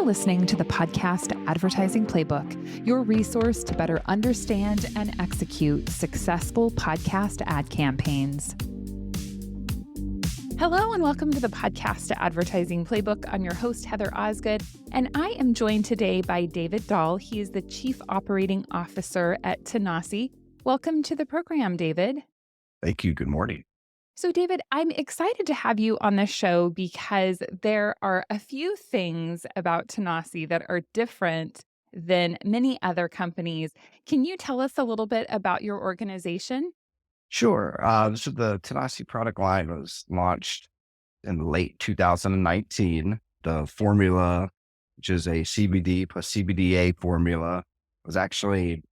listening to the Podcast Advertising Playbook, your resource to better understand and execute successful podcast ad campaigns. Hello and welcome to the Podcast Advertising Playbook. I'm your host, Heather Osgood, and I am joined today by David Dahle. He is the Chief Operating Officer at Tanasi. Welcome to the program, David. Thank you. Good morning. So, David, I'm excited to have you on the show because there are a few things about Tanasi that are different than many other companies. Can you tell us a little bit about your organization? Sure. So the Tanasi product line was launched in late 2019. The formula, which is a CBD plus CBDA formula, was actually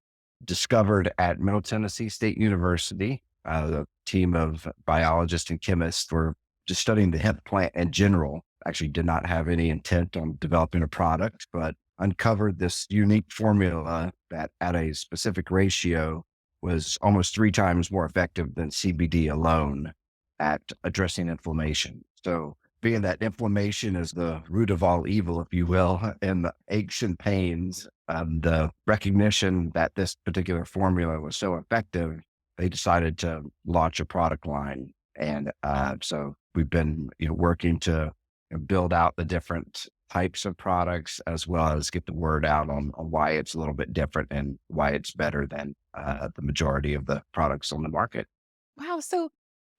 discovered at Middle Tennessee State University. The team of biologists and chemists were just studying the hemp plant in general, actually did not have any intent on developing a product, but uncovered this unique formula that at a specific ratio was almost 3 times more effective than CBD alone at addressing inflammation. So being that inflammation is the root of all evil, if you will, and the aches and pains, the recognition that this particular formula was so effective, they decided to launch a product line. And so we've been working to build out the different types of products as well as get the word out on why it's a little bit different and why it's better than the majority of the products on the market. Wow. So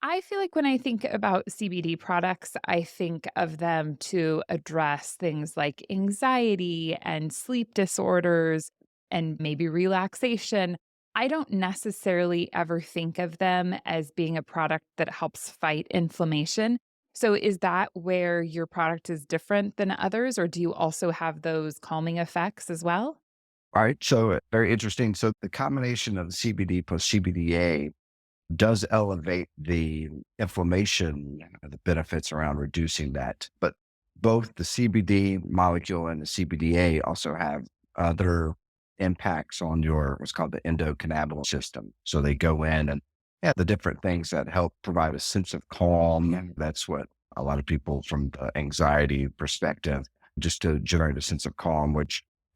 I feel like when I think about CBD products, I think of them to address things like anxiety and sleep disorders and maybe relaxation. I don't necessarily ever think of them as being a product that helps fight inflammation. So is that where your product is different than others, or do you also have those calming effects as well? All right. So very interesting. So the combination of CBD plus CBDA does elevate the inflammation, the benefits around reducing that. But both the CBD molecule and the CBDA also have other impacts on your what's called the endocannabinoid system. So they go in and the different things that help provide a sense of calm. That's what a lot of people from the anxiety perspective, just to generate a sense of calm,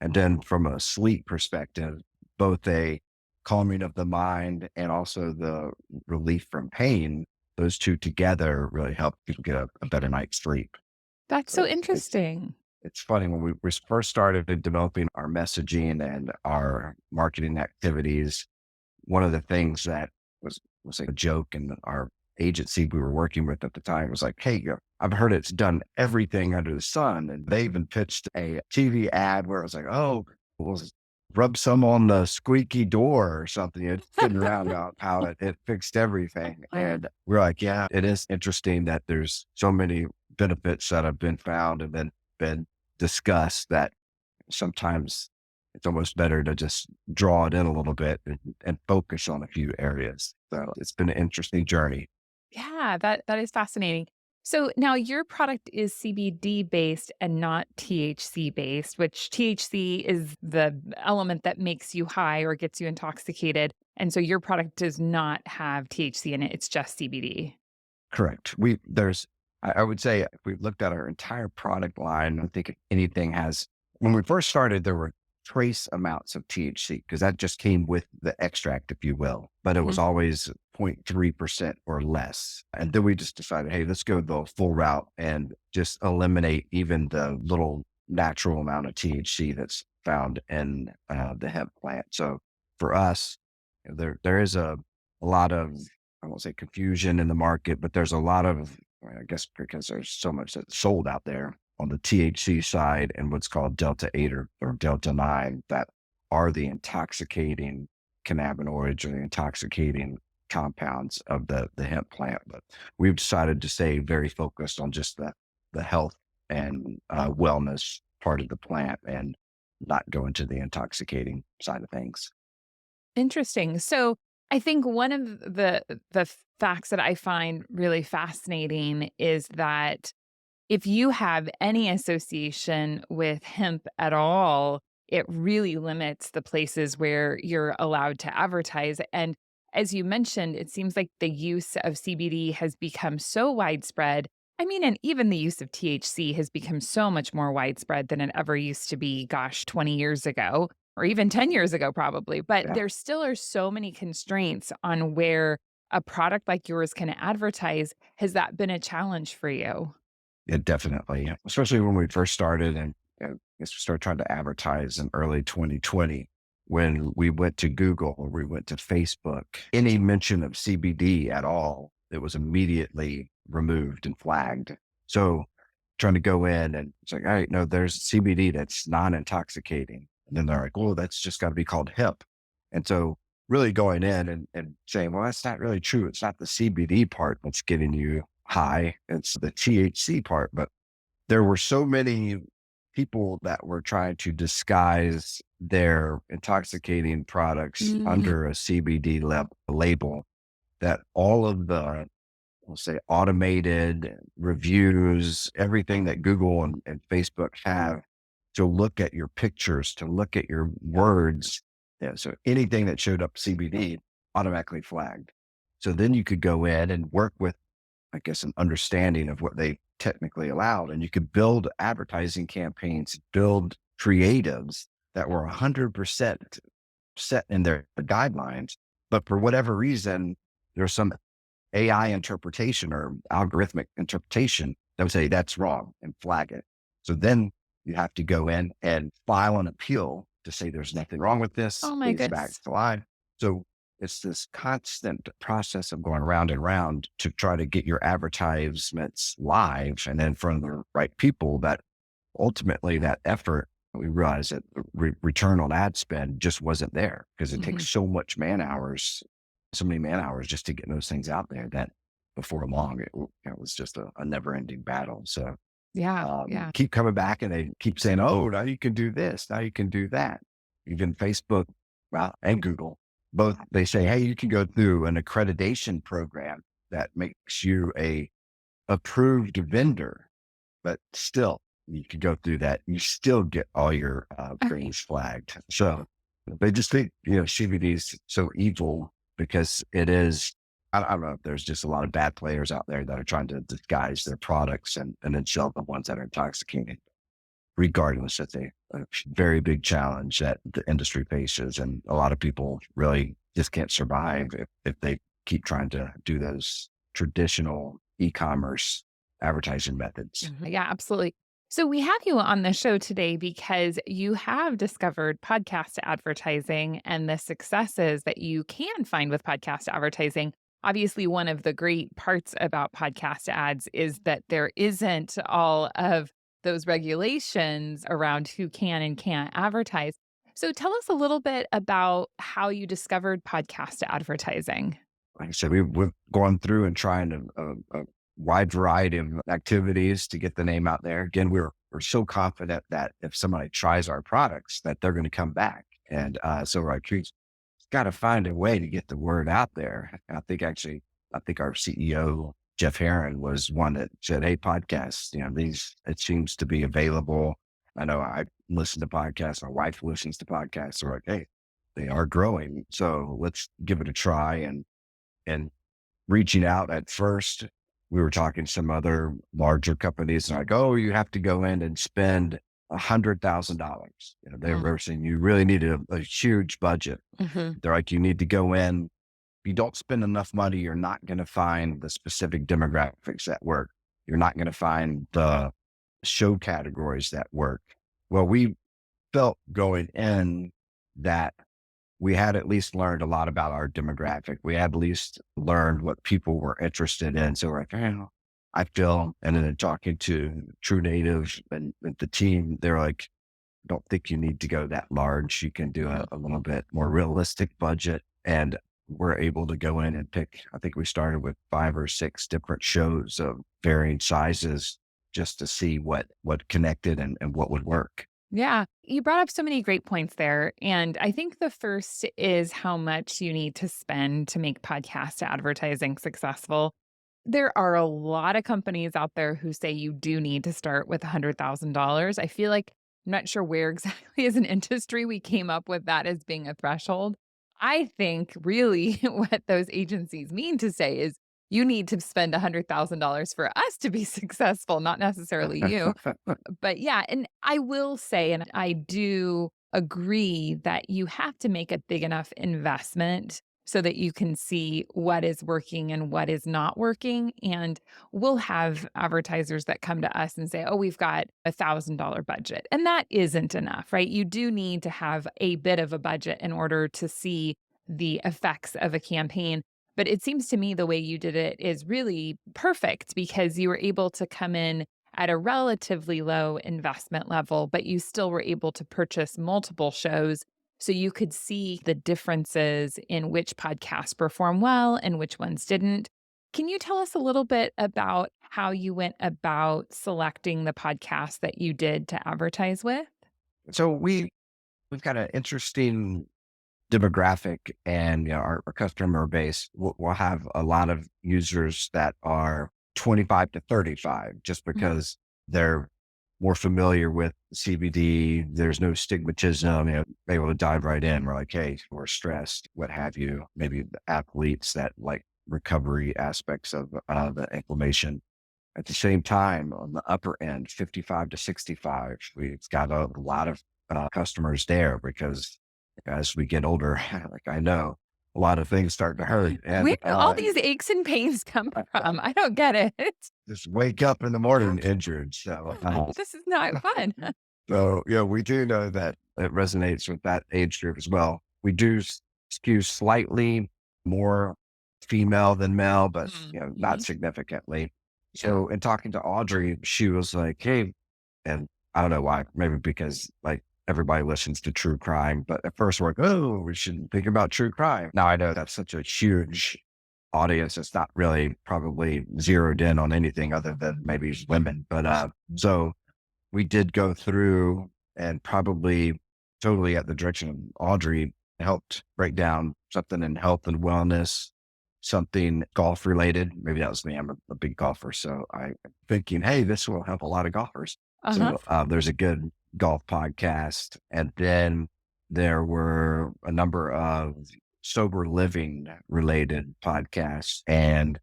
and then from a sleep perspective, both a calming of the mind and also the relief from pain, those two together really help people get a better night's sleep. That's So so interesting. it's funny when we first started developing our messaging and our marketing activities. One of the things that was a joke in our agency we were working with at the time was like, "Hey, I've heard it's done everything under the sun," and they even pitched a TV ad where it was like, "Oh, we'll rub some on the squeaky door or something." It's kidding around about how it fixed everything, and we're like, "Yeah, it is interesting that there's so many benefits that have been found and then been discussed that sometimes it's almost better to just draw it in a little bit and focus on a few areas." So it's been an interesting journey. Yeah, that is fascinating. So now your product is CBD based and not THC based, which THC is the element that makes you high or gets you intoxicated. And so your product does not have THC in it. It's just CBD. Correct. I would say if we looked at our entire product line, I think if anything when we first started, there were trace amounts of THC because that just came with the extract, if you will, but it was always 0.3% or less. And then we just decided, hey, let's go the full route and just eliminate even the little natural amount of THC that's found in the hemp plant. So for us, there is a lot of, I won't say confusion in the market, but there's a lot of, I guess, because there's so much that's sold out there on the THC side and what's called Delta 8 or Delta 9 that are the intoxicating cannabinoids or the intoxicating compounds of the hemp plant. But we've decided to stay very focused on just the health and wellness part of the plant and not go into the intoxicating side of things. Interesting. So I think one of the facts that I find really fascinating is that if you have any association with hemp at all, it really limits the places where you're allowed to advertise. And as you mentioned, it seems like the use of CBD has become so widespread I mean, and even the use of THC has become so much more widespread than it ever used to be, gosh, 20 years ago, or even 10 years ago, probably. But Yeah, there still are so many constraints on where a product like yours can advertise. Has that been a challenge for you? it definitely, yeah. Especially when we first started and I guess we started trying to advertise in early 2020. When we went to Google or we went to Facebook, any mention of CBD at all, it was immediately removed and flagged. So trying to go in and it's like, all right, no, there's CBD that's non-intoxicating. And then they're like, oh, that's just got to be called hemp. And so really going in and saying, well, that's not really true. It's not the CBD part that's getting you high. It's the THC part. But there were so many people that were trying to disguise their intoxicating products Mhm. under a CBD label that all of the, we'll say, automated reviews, everything that Google and Facebook have to look at your pictures, to look at your words. Yeah, so anything that showed up CBD automatically flagged. So then you could go in and work with, I guess, an understanding of what they technically allowed. And you could build advertising campaigns, build creatives that were 100% set in their guidelines. But for whatever reason, there's some AI interpretation or algorithmic interpretation that would say that's wrong and flag it. So then you have to go in and file an appeal to say there's nothing wrong with this, Oh my please back goodness. to live. So it's this constant process of going round and round to try to get your advertisements live and then from the right people that ultimately that effort, we realized that the return on ad spend just wasn't there because it Mhm. takes so much man hours, so many man hours just to get those things out there that before long it was just a never ending battle. So Yeah, yeah. keep coming back and they keep saying, oh, now you can do this, now you can do that. Even Facebook, well, and Google, both they say, hey, you can go through an accreditation program that makes you a approved vendor, but still, you could go through that. You still get all your Okay. greens flagged. So they just think, CBD is so evil because it is. I don't know. There's just a lot of bad players out there that are trying to disguise their products and then sell the ones that are intoxicating. Regardless, it's a very big challenge that the industry faces, and a lot of people really just can't survive if they keep trying to do those traditional e-commerce advertising methods. Mhm. Yeah, absolutely. So we have you on the show today because you have discovered podcast advertising and the successes that you can find with podcast advertising. Obviously, one of the great parts about podcast ads is that there isn't all of those regulations around who can and can't advertise. So tell us a little bit about how you discovered podcast advertising. Like I said, we've gone through and trying a wide variety of activities to get the name out there. Again, we're so confident that if somebody tries our products, that they're going to come back. And so we're like, we've got to find a way to get the word out there. And I think our CEO Jeff Herron was one that said, "Hey, podcasts, these it seems to be available." I know I listen to podcasts. My wife listens to podcasts. So we're like, hey, they are growing, so let's give it a try and reaching out at first, we were talking to some other larger companies and like, oh, you have to go in and spend $100,000. They Mm, were saying you really need a huge budget. mhm. They're like, you need to go in. If you don't spend enough money, you're not going to find the specific demographics that work. You're not going to find the show categories that work. Well, we felt going in that we had at least learned a lot about our demographic. We had at least learned what people were interested in. So we're like, I feel, and then talking to True Native and the team, they're like, don't think you need to go that large. You can do a little bit more realistic budget. And we're able to go in and pick, I think we started with 5 or 6 different shows of varying sizes just to see what connected and what would work. Yeah, you brought up so many great points there. And I think the first is how much you need to spend to make podcast advertising successful. There are a lot of companies out there who say you do need to start with $100,000. I feel like I'm not sure where exactly as an industry we came up with that as being a threshold. I think really what those agencies mean to say is you need to spend $100,000 for us to be successful, not necessarily you. But yeah, and I will say, and I do agree that you have to make a big enough investment so that you can see what is working and what is not working. And we'll have advertisers that come to us and say, oh, we've got $1,000 budget. And that isn't enough, right? You do need to have a bit of a budget in order to see the effects of a campaign. But it seems to me the way you did it is really perfect because you were able to come in at a relatively low investment level, but you still were able to purchase multiple shows so you could see the differences in which podcasts perform well and which ones didn't. Can you tell us a little bit about how you went about selecting the podcasts that you did to advertise with? So we've got an interesting demographic, and our customer base will have a lot of users that are 25 to 35 just Mhm. because they're more familiar with CBD. There's no stigmatism, able to dive right in. We're like, hey, we're stressed, what have you. Maybe the athletes that like recovery aspects of the inflammation. At the same time, on the upper end, 55 to 65, we've got a lot of customers there because as we get older, like I know, a lot of things start to hurt. Where And do all these aches and pains come from? I don't get it. just wake up in the morning injured. This is not fun. So yeah, we do know that it resonates with that age group as well. We do skew slightly more female than male, but not Mhm. significantly. So in talking to Audrey, she was like, "Hey," and I don't know why, maybe because like everybody listens to true crime, but at first we're like, "Oh, we should think about true crime." Now I know that's such a huge audience. It's not really probably zeroed in on anything other than maybe women, but so we did go through and probably totally at the direction of Audrey helped break down something in health and wellness, something golf related. Maybe that was me. I'm a big golfer. So I'm thinking, hey, this will help a lot of golfers. Uh-huh. So there's a good golf podcast. And then there were a number of sober living related podcasts. And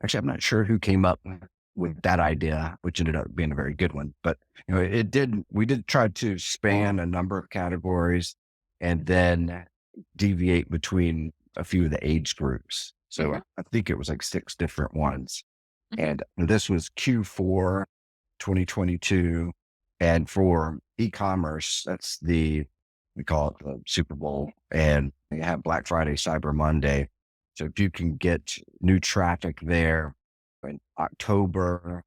actually, I'm not sure who came up with that idea, which ended up being a very good one. But we did try to span a number of categories and then deviate between a few of the age groups. So Mhm, I think it was like six different ones. mhm. And this was Q4 2022. And for e-commerce, we call it the Super Bowl, and they have Black Friday, Cyber Monday. So if you can get new traffic there in October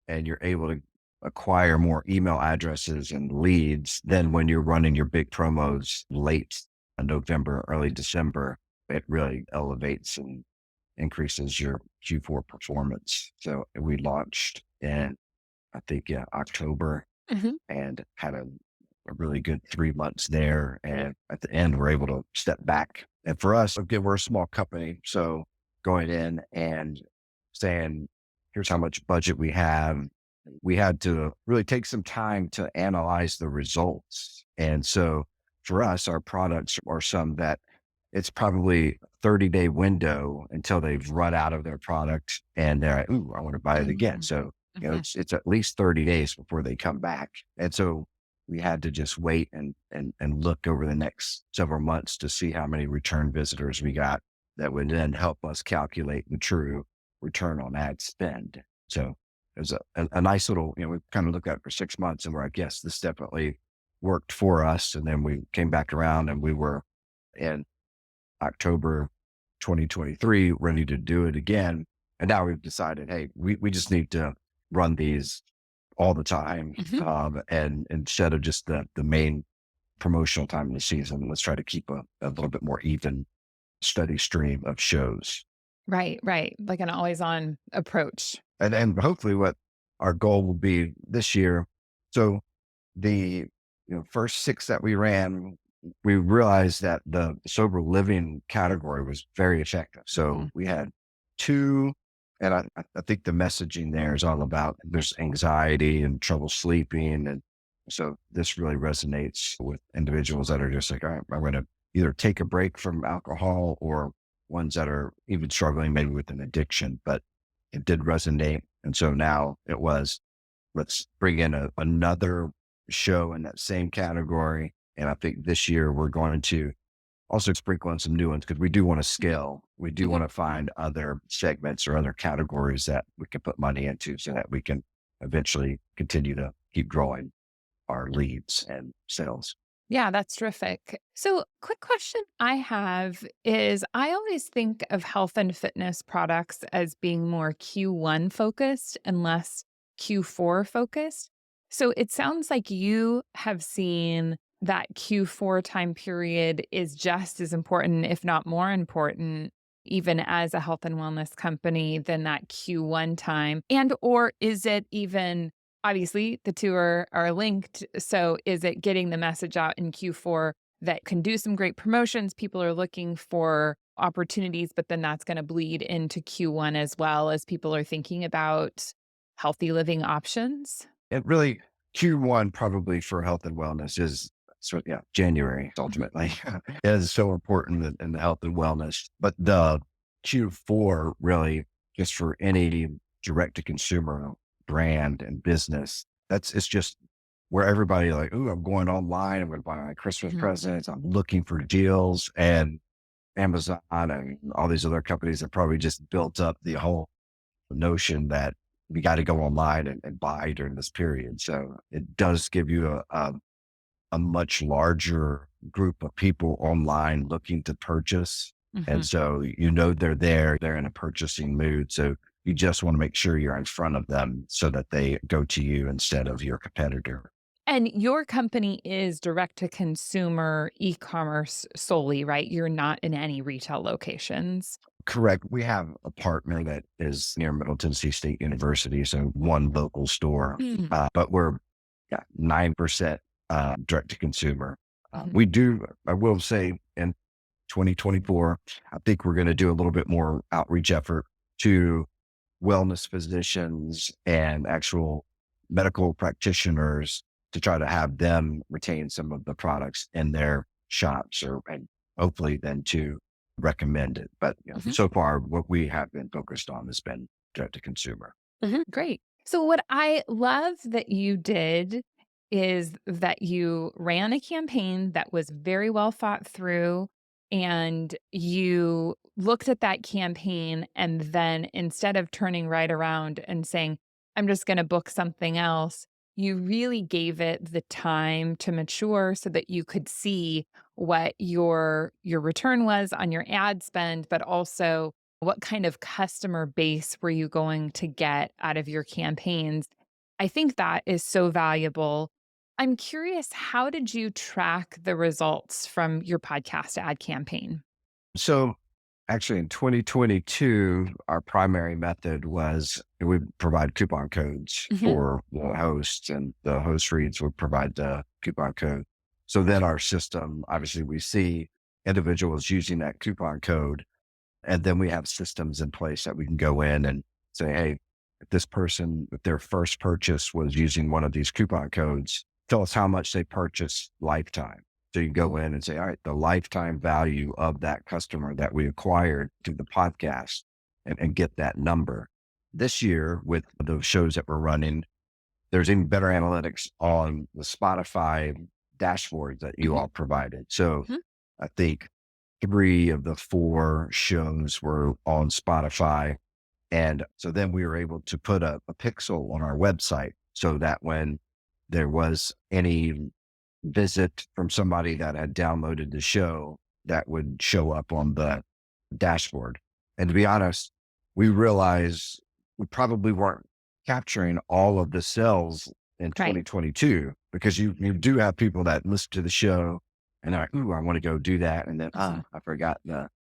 and you're able to acquire more email addresses and leads, then when you're running your big promos late in November, early December, it really elevates and increases your Q4 performance. So we launched in, I think, yeah, October Mhm. and had a really good 3 months there. And at the end, we're able to step back. And for us, again, we're a small company. So going in and saying, here's how much budget we have, we had to really take some time to analyze the results. And so for us, our products are some that it's probably a 30-day window until they've run out of their product and they're like, ooh, I want to buy it again. Mm, So, mhm. it's at least 30 days before they come back. And so we had to just wait and look over the next several months to see how many return visitors we got that would then help us calculate the true return on ad spend. So it was a nice little, we kind of looked at it for 6 months and we're like, yes, this definitely worked for us. And then we came back around and we were in October 2023, ready to do it again. And now we've decided, hey, we just need to run these all the time. Mhm. And instead of just the main promotional time of the season, let's try to keep a little bit more even, steady stream of shows. Right, right. Like an always on approach. And hopefully what our goal will be this year. So the first six that we ran, we realized that the sober living category was very effective. So Mhm. we had two, and I think the messaging there is all about there's anxiety and trouble sleeping. And so this really resonates with individuals that are just like, all right, I'm going to either take a break from alcohol or ones that are even struggling maybe with an addiction, but it did resonate. And so now it was, let's bring in another show in that same category. And I think this year we're going to also sprinkle in some new ones because we do want to scale. We do Mhm. want to find other segments or other categories that we can put money into so that we can eventually continue to keep growing our leads and sales. Yeah, that's terrific. So, quick question I have is I always think of health and fitness products as being more Q1 focused and less Q4 focused. So, it sounds like you have seen that Q4 time period is just as important, if not more important, even as a health and wellness company than that Q1 time. And, or is it even obviously the two are linked. So is it getting the message out in Q4 that can do some great promotions? People are looking for opportunities, but then that's going to bleed into Q1 as well as people are thinking about healthy living options. And really, Q1 probably for health and wellness is yeah, January Mhm. ultimately is so important in the health and wellness. But the Q4 really just for any direct to consumer brand and business, it's just where everybody like, ooh, I'm going online, I'm going to buy my Christmas Mhm. presents, I'm looking for deals, and Amazon and all these other companies have probably just built up the whole notion that we got to go online and buy during this period. So it does give you a much larger group of people online looking to purchase. And Mhm. so, they're there, they're in a purchasing mood. So you just want to make sure you're in front of them so that they go to you instead of your competitor. And your company is direct to consumer e-commerce solely, right? You're not in any retail locations. Correct. We have a partner that is near Middle Tennessee State University, so one local store, Mm. but we're 9% direct to consumer. Mhm. We do, I will say, in 2024, I think we're going to do a little bit more outreach effort to wellness physicians and actual medical practitioners to try to have them retain some of the products in their shops and hopefully then to recommend it. But Mhm. so far, what we have been focused on has been direct to consumer. Great. So, what I love that you did is that you ran a campaign that was very well thought through, and you looked at that campaign. And then instead of turning right around and saying, I'm just going to book something else, you really gave it the time to mature so that you could see what your return was on your ad spend, but also what kind of customer base were you going to get out of your campaigns? I think that is so valuable. I'm curious, how did you track the results from your podcast ad campaign? So actually in 2022, our primary method was we provide coupon codes Mhm. for the hosts and the host reads would provide the coupon code. So then our system, obviously we see individuals using that coupon code. And then we have systems in place that we can go in and say, hey, if this person, if their first purchase was using one of these coupon codes, tell us how much they purchased lifetime. So you go in and say, all right, the lifetime value of that customer that we acquired through the podcast and get that number. This year, with those shows that we're running, there's even better analytics on the Spotify dashboard that you Mhm. all provided. So Mhm. I think 3 of the 4 shows were on Spotify. And so then we were able to put a pixel on our website so that when there was any visit from somebody that had downloaded the show, that would show up on the dashboard. And to be honest, we realized we probably weren't capturing all of the sales in Right. 2022 because you do have people that listen to the show and they're like, ooh, I want to go do that. And then, Mhm. I forgot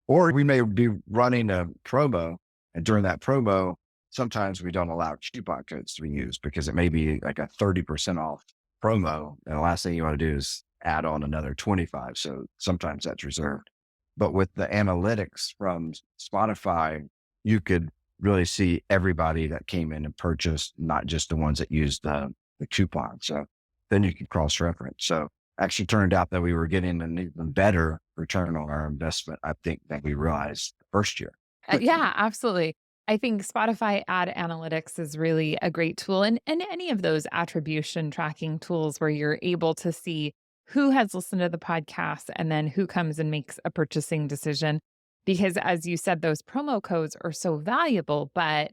or we may be running a promo. And during that promo, sometimes we don't allow coupon codes to be used because it may be like a 30% off promo. And the last thing you want to do is add on another 25. So sometimes that's reserved. But with the analytics from Spotify, you could really see everybody that came in and purchased, not just the ones that used the coupon. So then you can cross reference. So actually turned out that we were getting an even better return on our investment, I think, than we realized the first year. Yeah, absolutely. I think Spotify ad analytics is really a great tool and any of those attribution tracking tools where you're able to see who has listened to the podcast and then who comes and makes a purchasing decision. Because as you said, those promo codes are so valuable, but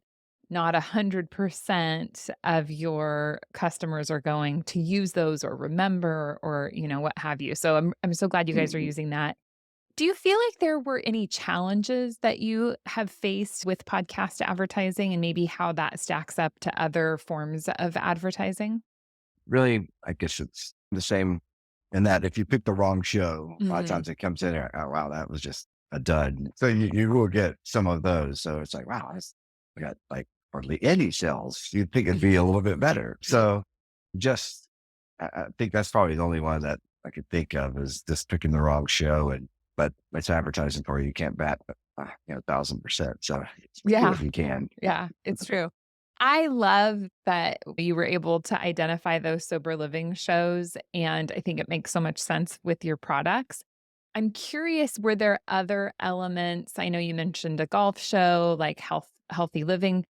not 100% of your customers are going to use those or remember or, what have you. So I'm so glad you guys are Mhm. using that. Do you feel like there were any challenges that you have faced with podcast advertising and maybe how that stacks up to other forms of advertising? Really, I guess it's the same in that if you pick the wrong show, a lot of Mhm. times it comes in there, oh, wow, that was just a dud. So you will get some of those. So it's like, wow, we got like hardly any sales. You'd think it'd be a little bit better. So just, I think that's probably the only one that I could think of is just picking the wrong show. But it's advertising for you. You can't bat, 1,000%. So do Yeah. what you can. Yeah, it's true. I love that you were able to identify those sober living shows, and I think it makes so much sense with your products. I'm curious, were there other elements? I know you mentioned a golf show, like healthy living.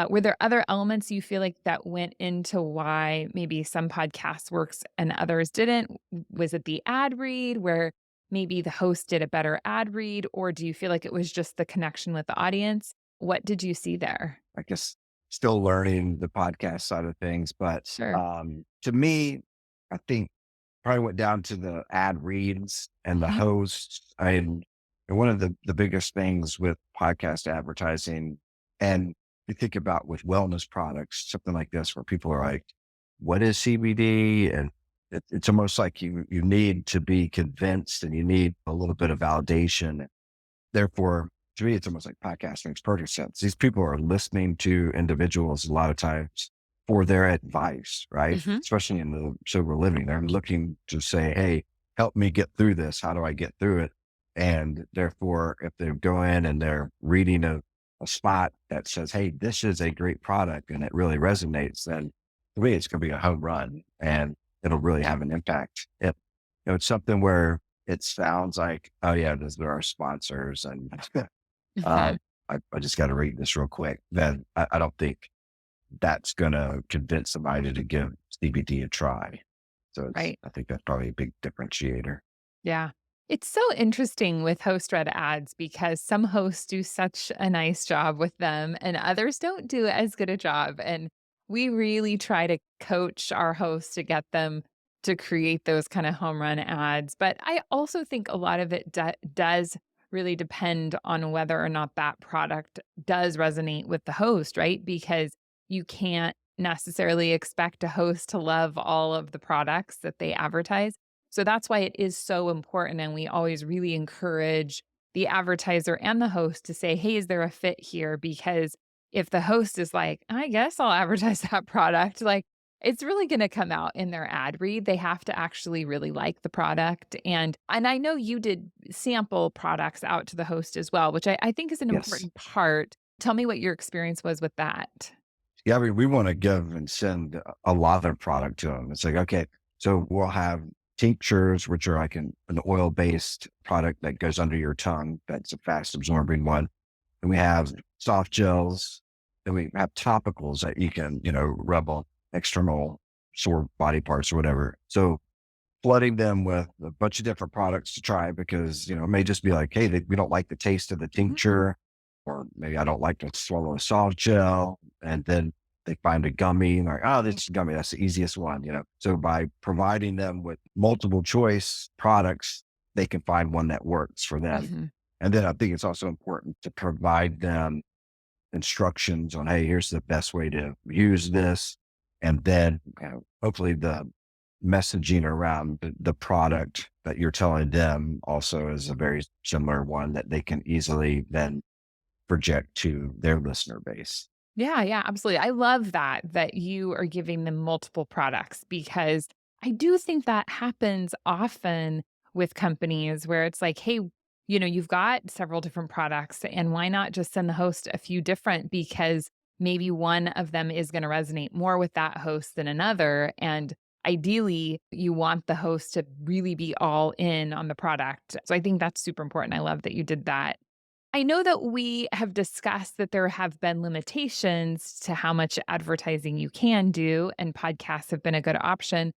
Were there other elements you feel like that went into why maybe some podcasts works and others didn't? Was it the ad read where maybe the host did a better ad read, or do you feel like it was just the connection with the audience? What did you see there? I guess still learning the podcast side of things. But Sure. to me, I think probably went down to the ad reads and the Mhm. hosts. And one of the biggest things with podcast advertising, and you think about with wellness products, something like this, where people are like, what is CBD? And it's almost like you need to be convinced and you need a little bit of validation. Therefore, to me, it's almost like podcasting makes perfect sense. These people are listening to individuals a lot of times for their advice, right? Mhm. Especially in the sober living. They're looking to say, hey, help me get through this. How do I get through it? And therefore, if they go in and they're reading a spot that says, hey, this is a great product and it really resonates, then to me, it's going to be a home run and it'll really have an impact. If it's something where it sounds like, oh yeah, those are our sponsors, and Mhm. um, I just got to read this real quick. Then I don't think that's going to convince somebody to give CBD a try. So Right. I think that's probably a big differentiator. Yeah. It's so interesting with host read ads because some hosts do such a nice job with them and others don't do as good a job. And we really try to coach our hosts to get them to create those kind of home run ads. But I also think a lot of it does really depend on whether or not that product does resonate with the host, right? Because you can't necessarily expect a host to love all of the products that they advertise. So that's why it is so important. And we always really encourage the advertiser and the host to say, hey, is there a fit here? Because if the host is like, I guess I'll advertise that product, like it's really going to come out in their ad read. They have to actually really like the product. And I know you did sample products out to the host as well, which I think is an Yes. important part. Tell me what your experience was with that. Yeah. I mean, we want to give and send a lot of product to them. It's like, okay, so we'll have tinctures, which are like an oil based product that goes under your tongue. That's a fast absorbing one. And we have soft gels, and we have topicals that you can, rub on external sore body parts or whatever. So flooding them with a bunch of different products to try because, it may just be like, hey, we don't like the taste of the Mhm. tincture, or maybe I don't like to swallow a soft gel. And then they find a gummy and like, oh, this gummy, that's the easiest one. So by providing them with multiple choice products, they can find one that works for them. Mhm. And then I think it's also important to provide them instructions on, hey, here's the best way to use this. And then hopefully the messaging around the product that you're telling them also is a very similar one that they can easily then project to their listener base. Yeah, yeah, absolutely. I love that you are giving them multiple products because I do think that happens often with companies where it's like, hey, you've got several different products and why not just send the host a few different because maybe one of them is going to resonate more with that host than another and ideally, you want the host to really be all in on the product. So I think that's super important. I love that you did that. I know that we have discussed that there have been limitations to how much advertising you can do, and podcasts have been a good option.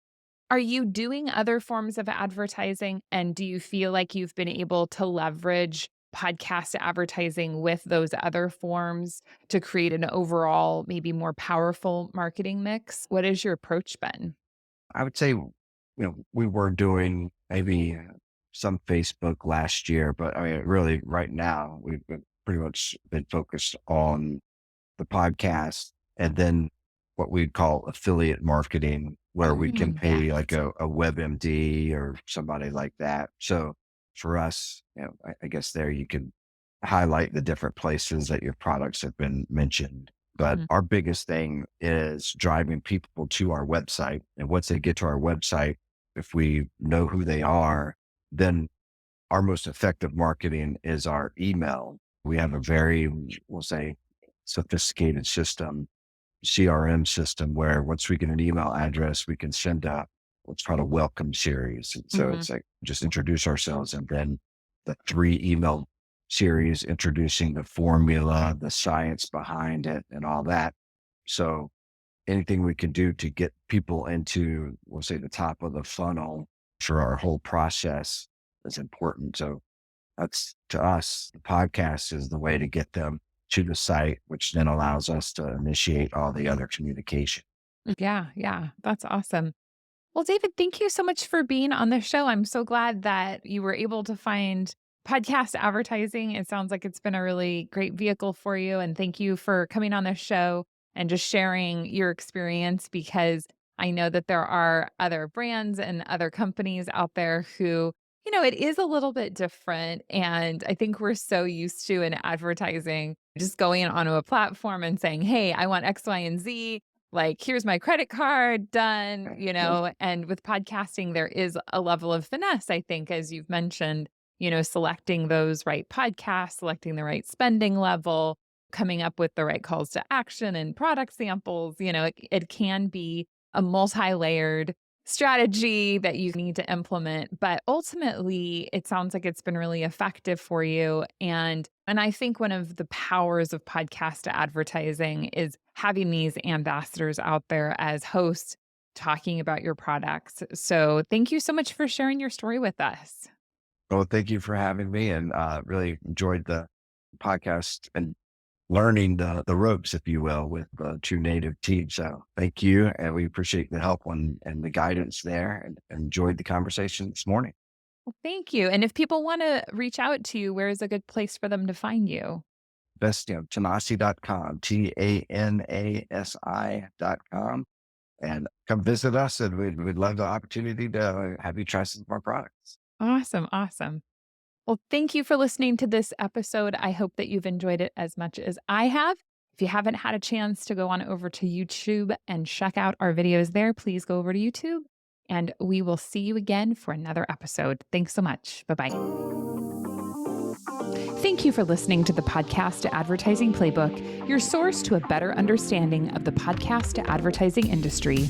Are you doing other forms of advertising? And do you feel like you've been able to leverage podcast advertising with those other forms to create an overall, maybe more powerful marketing mix? What has your approach been? I would say, we were doing maybe some Facebook last year, but I mean, really right now we've been pretty much been focused on the podcast and then what we'd call affiliate marketing, where we can Yes. pay like a WebMD or somebody like that. So for us, I guess there you can highlight the different places that your products have been mentioned. But Mhm. our biggest thing is driving people to our website. And once they get to our website, if we know who they are, then our most effective marketing is our email. We have a very, we'll say, sophisticated system, CRM system, where once we get an email address, we can send out what's called a welcome series. And so Mhm. it's like just introduce ourselves and then the 3 email series introducing the formula, the science behind it, and all that. So anything we can do to get people into, we'll say, the top of the funnel for our whole process is important. So that's to us, the podcast is the way to get them to the site, which then allows us to initiate all the other communication. Yeah, yeah, that's awesome. Well, David, thank you so much for being on the show. I'm so glad that you were able to find podcast advertising. It sounds like it's been a really great vehicle for you. And thank you for coming on the show and just sharing your experience, because I know that there are other brands and other companies out there who, it is a little bit different. And I think we're so used to in advertising just going onto a platform and saying, hey, I want X, Y, and Z, like, here's my credit card, done, and with podcasting, there is a level of finesse, I think, as you've mentioned, selecting those right podcasts, selecting the right spending level, coming up with the right calls to action and product samples. It can be a multi-layered strategy that you need to implement, but ultimately it sounds like it's been really effective for you. And I think one of the powers of podcast advertising is having these ambassadors out there as hosts talking about your products. So thank you so much for sharing your story with us. Well, thank you for having me and really enjoyed the podcast and learning the ropes, if you will, with the two native teams. So thank you. And we appreciate the help and the guidance there and enjoyed the conversation this morning. Well, thank you. And if people want to reach out to you, where is a good place for them to find you? Best, Tanasi.com, Tanasi.com. And come visit us. And we'd love the opportunity to have you try some of our products. Awesome. Awesome. Well, thank you for listening to this episode. I hope that you've enjoyed it as much as I have. If you haven't had a chance to go on over to YouTube and check out our videos there, please go over to YouTube and we will see you again for another episode. Thanks so much. Bye bye. Thank you for listening to the Podcast Advertising Playbook, your source to a better understanding of the podcast advertising industry.